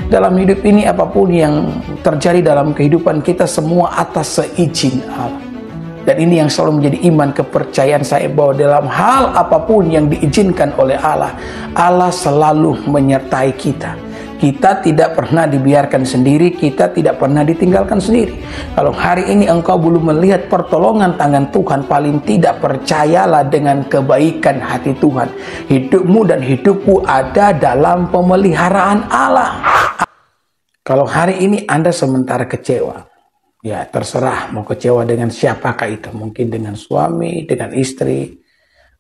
Dalam hidup ini apapun yang terjadi dalam kehidupan kita semua atas seizin Allah. Dan ini yang selalu menjadi iman kepercayaan saya, bahwa dalam hal apapun yang diizinkan oleh Allah, Allah selalu menyertai kita. Kita tidak pernah dibiarkan sendiri, kita tidak pernah ditinggalkan sendiri. Kalau hari ini engkau belum melihat pertolongan tangan Tuhan, paling tidak percayalah dengan kebaikan hati Tuhan. Hidupmu dan hidupku ada dalam pemeliharaan Allah. Kalau hari ini Anda sementara kecewa, ya terserah mau kecewa dengan siapakah itu. Mungkin dengan suami, dengan istri.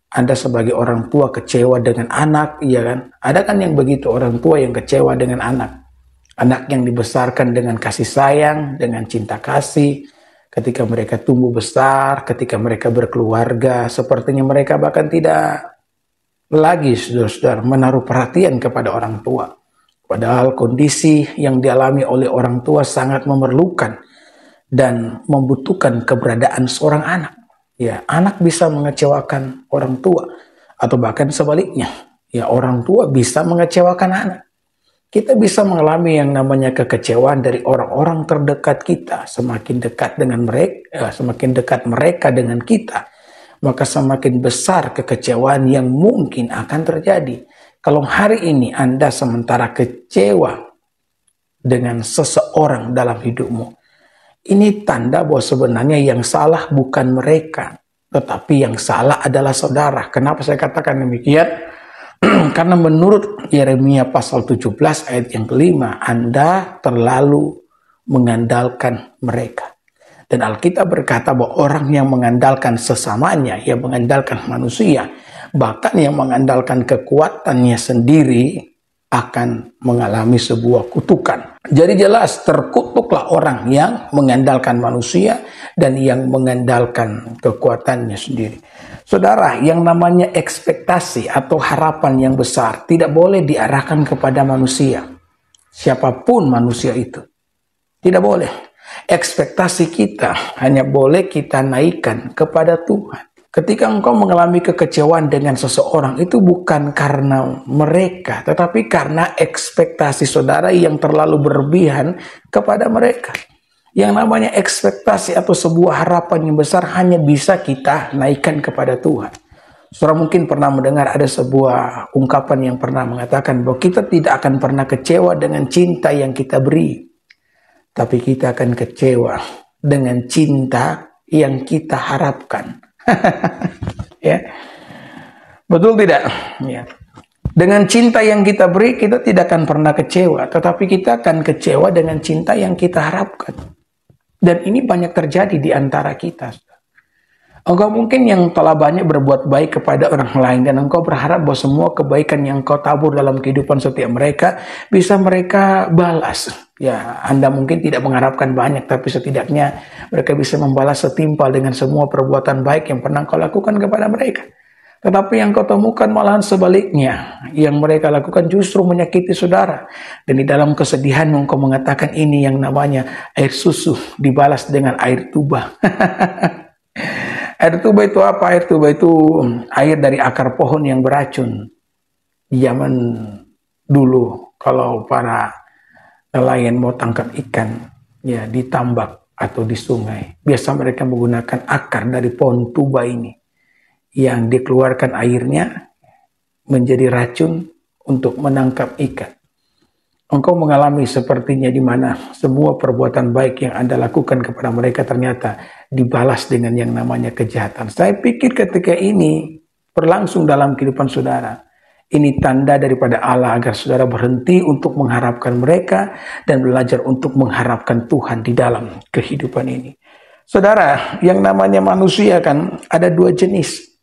Anda sebagai orang tua kecewa dengan anak, iya kan? Ada kan yang begitu, orang tua yang kecewa dengan anak. Anak yang dibesarkan dengan kasih sayang, dengan cinta kasih. Ketika mereka tumbuh besar, ketika mereka berkeluarga, sepertinya mereka bahkan tidak lagi, saudara-saudara, menaruh perhatian kepada orang tua. Padahal kondisi yang dialami oleh orang tua sangat memerlukan dan membutuhkan keberadaan seorang anak. Ya, anak bisa mengecewakan orang tua, atau bahkan sebaliknya. Ya, orang tua bisa mengecewakan anak. Kita bisa mengalami yang namanya kekecewaan dari orang-orang terdekat kita. Semakin dekat dengan mereka, semakin dekat mereka dengan kita, maka semakin besar kekecewaan yang mungkin akan terjadi. Kalau hari ini Anda sementara kecewa dengan seseorang dalam hidupmu, ini tanda bahwa sebenarnya yang salah bukan mereka, tetapi yang salah adalah saudara. Kenapa saya katakan demikian? Karena menurut Yeremia pasal 17 ayat yang kelima, Anda terlalu mengandalkan mereka. Dan Alkitab berkata bahwa orang yang mengandalkan sesamanya, yang mengandalkan manusia, bahkan yang mengandalkan kekuatannya sendiri, akan mengalami sebuah kutukan. Jadi jelas terkutuklah orang yang mengandalkan manusia dan yang mengandalkan kekuatannya sendiri. Saudara, yang namanya ekspektasi atau harapan yang besar tidak boleh diarahkan kepada manusia. Siapapun manusia itu. Tidak boleh. Ekspektasi kita hanya boleh kita naikkan kepada Tuhan. Ketika engkau mengalami kekecewaan dengan seseorang, itu bukan karena mereka, tetapi karena ekspektasi saudara yang terlalu berlebihan kepada mereka. Yang namanya ekspektasi atau sebuah harapan yang besar hanya bisa kita naikkan kepada Tuhan. Saudara mungkin pernah mendengar ada sebuah ungkapan yang pernah mengatakan bahwa kita tidak akan pernah kecewa dengan cinta yang kita beri, tapi kita akan kecewa dengan cinta yang kita harapkan. Ya, betul tidak? Ya. Dengan cinta yang kita beri, kita tidak akan pernah kecewa, tetapi kita akan kecewa dengan cinta yang kita harapkan. Dan ini banyak terjadi di antara kita. Engkau mungkin yang telah banyak berbuat baik kepada orang lain, dan engkau berharap bahwa semua kebaikan yang engkau tabur dalam kehidupan setiap mereka bisa mereka balas. Ya, Anda mungkin tidak mengharapkan banyak, tapi setidaknya mereka bisa membalas setimpal dengan semua perbuatan baik yang pernah engkau lakukan kepada mereka. Tetapi yang kau temukan malahan sebaliknya, yang mereka lakukan justru menyakiti saudara. Dan di dalam kesedihan engkau mengatakan ini yang namanya air susu dibalas dengan air tuba. Air tuba itu apa? Air tuba itu air dari akar pohon yang beracun. Di zaman dulu kalau para nelayan mau tangkap ikan, ya di tambak atau di sungai, biasa mereka menggunakan akar dari pohon tuba ini yang dikeluarkan airnya menjadi racun untuk menangkap ikan. Engkau mengalami sepertinya di mana semua perbuatan baik yang Anda lakukan kepada mereka ternyata dibalas dengan yang namanya kejahatan. Saya pikir ketika ini berlangsung dalam kehidupan saudara, ini tanda daripada Allah agar saudara berhenti untuk mengharapkan mereka dan belajar untuk mengharapkan Tuhan di dalam kehidupan ini. Saudara, yang namanya manusia kan ada dua jenis.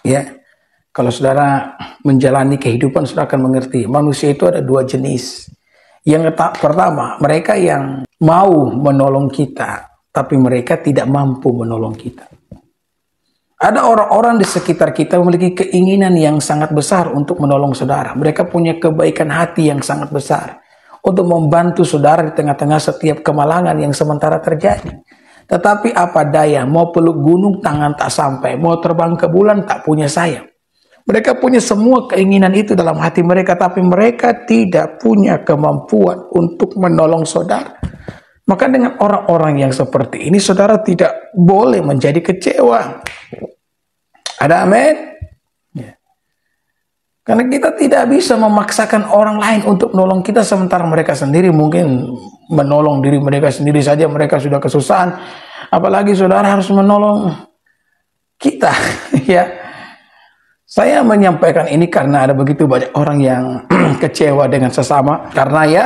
Ya, kalau saudara menjalani kehidupan, saudara akan mengerti manusia itu ada dua jenis. Yang pertama, mereka yang mau menolong kita, tapi mereka tidak mampu menolong kita. Ada orang-orang di sekitar kita memiliki keinginan yang sangat besar untuk menolong saudara. Mereka punya kebaikan hati yang sangat besar untuk membantu saudara di tengah-tengah setiap kemalangan yang sementara terjadi. Tetapi apa daya, mau peluk gunung tangan tak sampai, mau terbang ke bulan tak punya sayap. Mereka punya semua keinginan itu dalam hati mereka, tapi mereka tidak punya kemampuan untuk menolong saudara. Maka dengan orang-orang yang seperti ini, saudara tidak boleh menjadi kecewa. Ada amin? Ya. Karena kita tidak bisa memaksakan orang lain untuk menolong kita, sementara mereka sendiri mungkin menolong diri mereka sendiri saja, mereka sudah kesusahan. Apalagi saudara harus menolong kita, ya. Saya menyampaikan ini karena ada begitu banyak orang yang kecewa dengan sesama, karena ya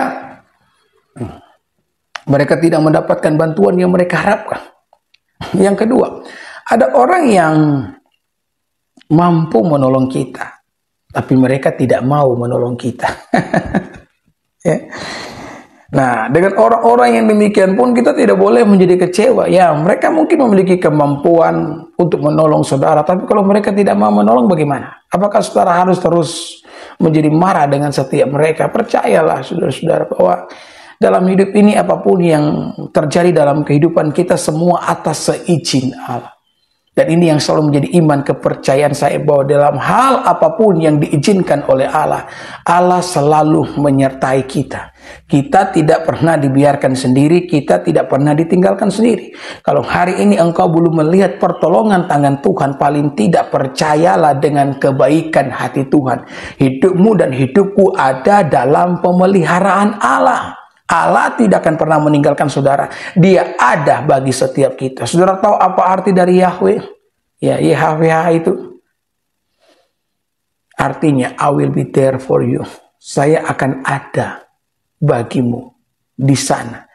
mereka tidak mendapatkan bantuan yang mereka harapkan. Yang kedua, ada orang yang mampu menolong kita, tapi mereka tidak mau menolong kita. Ya. Nah, dengan orang-orang yang demikian pun kita tidak boleh menjadi kecewa. Ya, mereka mungkin memiliki kemampuan untuk menolong saudara, tapi kalau mereka tidak mau menolong bagaimana? Apakah saudara harus terus menjadi marah dengan setiap mereka? Percayalah saudara-saudara bahwa dalam hidup ini apapun yang terjadi dalam kehidupan kita semua atas seizin Allah. Dan ini yang selalu menjadi iman kepercayaan saya, bahwa dalam hal apapun yang diizinkan oleh Allah, Allah selalu menyertai kita. Kita tidak pernah dibiarkan sendiri, kita tidak pernah ditinggalkan sendiri. Kalau hari ini engkau belum melihat pertolongan tangan Tuhan, paling tidak percayalah dengan kebaikan hati Tuhan. Hidupmu dan hidupku ada dalam pemeliharaan Allah. Allah tidak akan pernah meninggalkan saudara. Dia ada bagi setiap kita. Saudara tahu apa arti dari Yahweh? Ya, YHWH itu artinya I will be there for you. Saya akan ada bagimu di sana.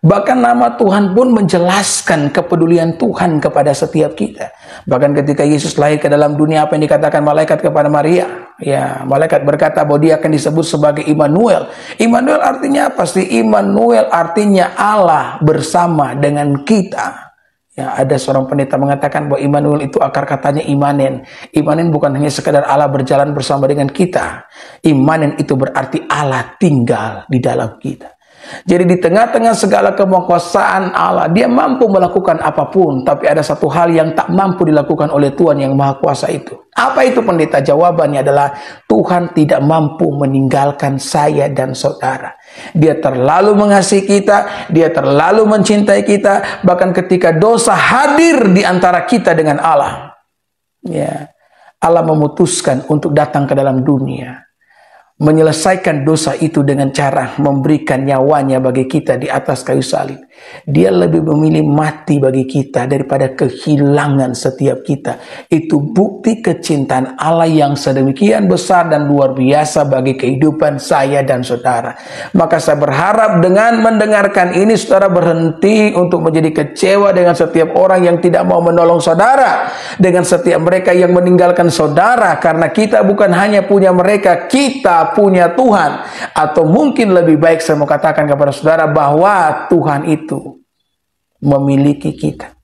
Bahkan nama Tuhan pun menjelaskan kepedulian Tuhan kepada setiap kita. Bahkan ketika Yesus lahir ke dalam dunia, apa yang dikatakan malaikat kepada Maria? Ya, malaikat berkata bahwa dia akan disebut sebagai Immanuel. Immanuel artinya apa sih? Immanuel artinya Allah bersama dengan kita. Ya, ada seorang pendeta mengatakan bahwa Immanuel itu akar katanya imanen. Imanen bukan hanya sekadar Allah berjalan bersama dengan kita. Imanen itu berarti Allah tinggal di dalam kita. Jadi di tengah-tengah segala kemakuasaan Allah, dia mampu melakukan apapun. Tapi ada satu hal yang tak mampu dilakukan oleh Tuhan yang Maha Kuasa itu. Apa itu pendeta? Jawabannya adalah Tuhan tidak mampu meninggalkan saya dan saudara. Dia terlalu mengasihi kita, dia terlalu mencintai kita. Bahkan ketika dosa hadir di antara kita dengan Allah, ya, Allah memutuskan untuk datang ke dalam dunia, menyelesaikan dosa itu dengan cara memberikan nyawanya bagi kita di atas kayu salib. Dia lebih memilih mati bagi kita daripada kehilangan setiap kita. Itu bukti kecintaan Allah yang sedemikian besar dan luar biasa bagi kehidupan saya dan saudara. Maka saya berharap dengan mendengarkan ini, saudara berhenti untuk menjadi kecewa dengan setiap orang yang tidak mau menolong saudara, dengan setiap mereka yang meninggalkan saudara, karena kita bukan hanya punya mereka, kita punya Tuhan. Atau mungkin lebih baik saya mau katakan kepada saudara bahwa Tuhan itu memiliki kita.